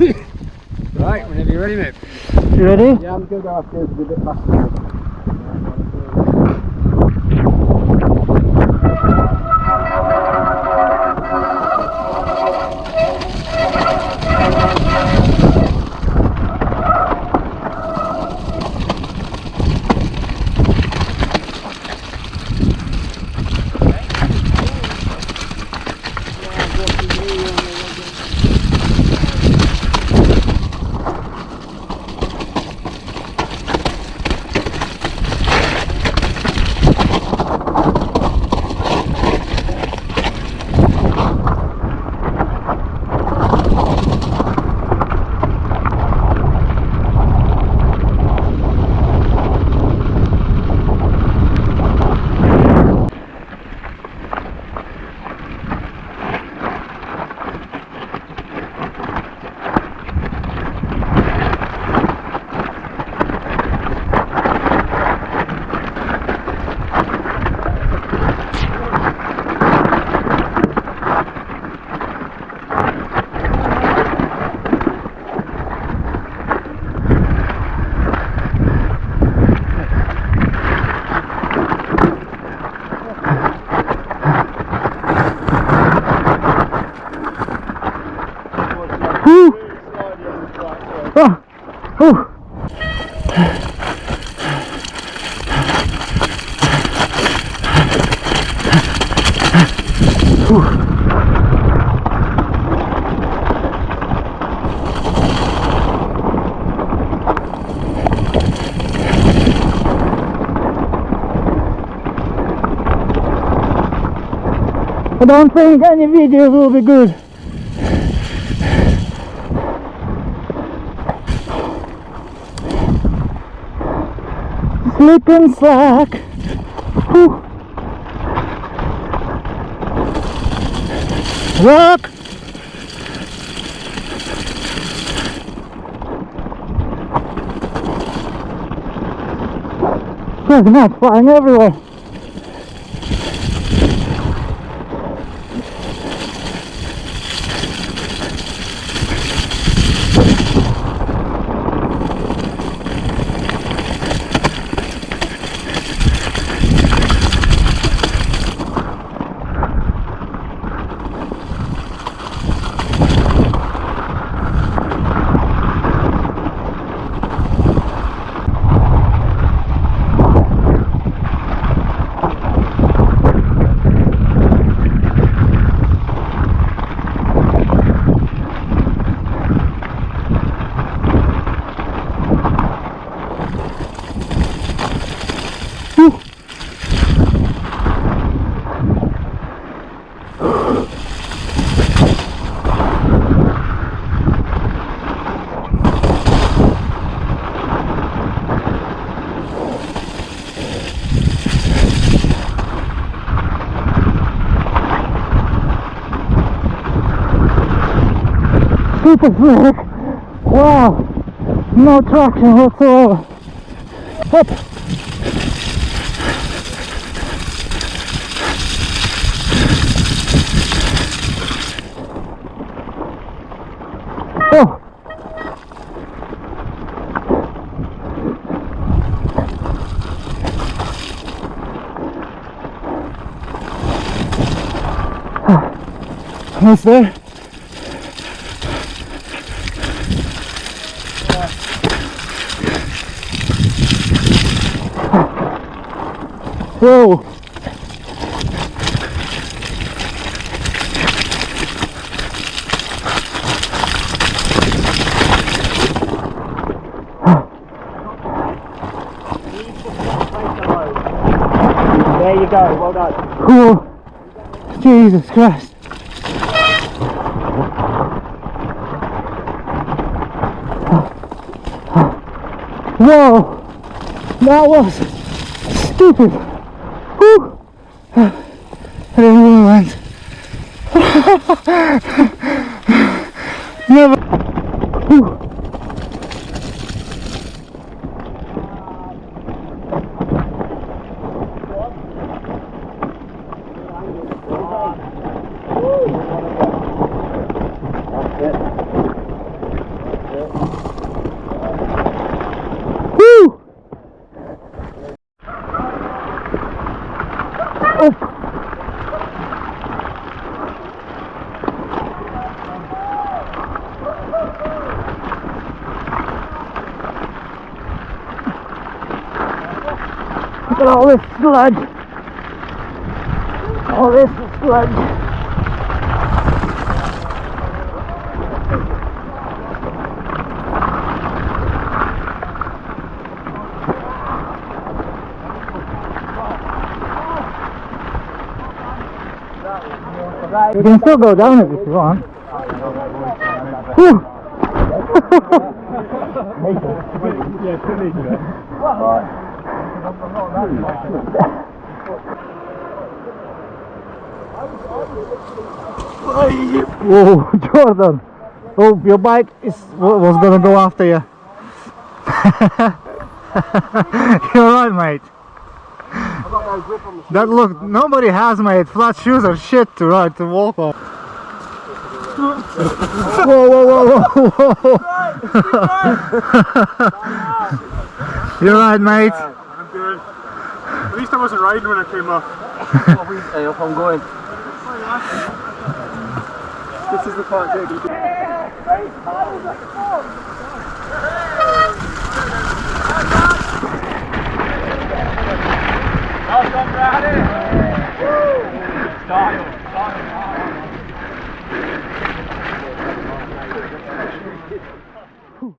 Right, whenever you're ready, mate. You ready? Yeah, I'm going to go upstairs a bit faster. I don't think any videos will be good. Slip and slack. Whew. Rock. There's nuts flying everywhere. Super slick. Wow, no traction whatsoever. Up. Oh. Almost there. Whoa! There you go, well done. Cool. Jesus Christ. Whoa! That was stupid. Whew. I didn't even land. Never. Whew. at all this sludge. All this sludge. You can still go down it if you want. Whew. Whoa, Jordan! Oh, your bike was gonna go after you. You're right, mate. That look, nobody has, mate. Flat shoes are shit to ride, to walk on. Whoa, whoa, whoa, whoa, whoa. You're right, mate. I'm good. At least I wasn't riding when I came up. Hey, up I'm going. This is the part taking. Well done, Brady. Style.